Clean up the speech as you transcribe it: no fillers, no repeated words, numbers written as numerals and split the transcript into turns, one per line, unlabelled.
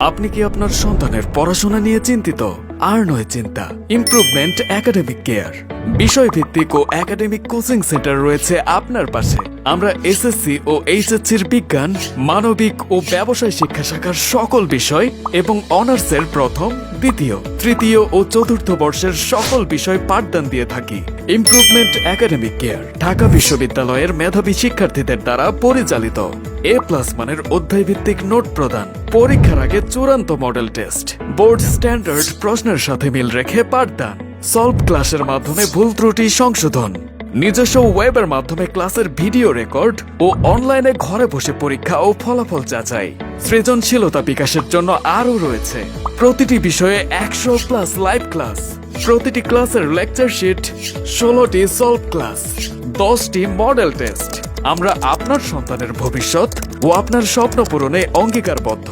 আপনি কি আপনার সন্তানের পড়াশোনা নিয়ে চিন্তিত? আর নয় চিন্তা, ইমপ্রুভমেন্ট একাডেমিক কেয়ার বিষয়ভিত্তিক ও একাডেমিক কোচিং সেন্টার রয়েছে আপনার পাশে। আমরা এসএসসি ও এইচএসসির বিজ্ঞান, মানবিক ও ব্যবসায় শিক্ষা শাখার সকল বিষয় এবং অনার্সের প্রথম, দ্বিতীয়, তৃতীয় ও চতুর্থ বর্ষের সকল বিষয় পাঠদান দিয়ে থাকি। ইমপ্রুভমেন্ট একাডেমিক কেয়ার ঢাকা বিশ্ববিদ্যালয়ের মেধাবী শিক্ষার্থীদের দ্বারা পরিচালিত। A+ মানের অধ্যায়ভিত্তিক নোট প্রদান, পরীক্ষার আগে চূড়ান্ত মডেল টেস্ট, বোর্ড স্ট্যান্ডার্ড প্রশ্নের সাথে মিল রেখে পাঠদান, সলভ ক্লাসের মাধ্যমে ভুল ত্রুটি সংশোধন, নিজস্ব ওয়েবের মাধ্যমে ক্লাসের ভিডিও রেকর্ড ও অনলাইনে ঘরে বসে পরীক্ষা ও ফলাফল যাচাই। সৃজনশীলতা বিকাশের জন্য আরও রয়েছে প্রতিটি বিষয়ে 100+ লাইভ ক্লাস, প্রতিটি ক্লাসের লেকচার শিট, 16টি সলভ ক্লাস, 10টি মডেল টেস্ট। আমরা আপনার সন্তানের ভবিষ্যৎ ও আপনার স্বপ্ন পূরণে অঙ্গীকারবদ্ধ।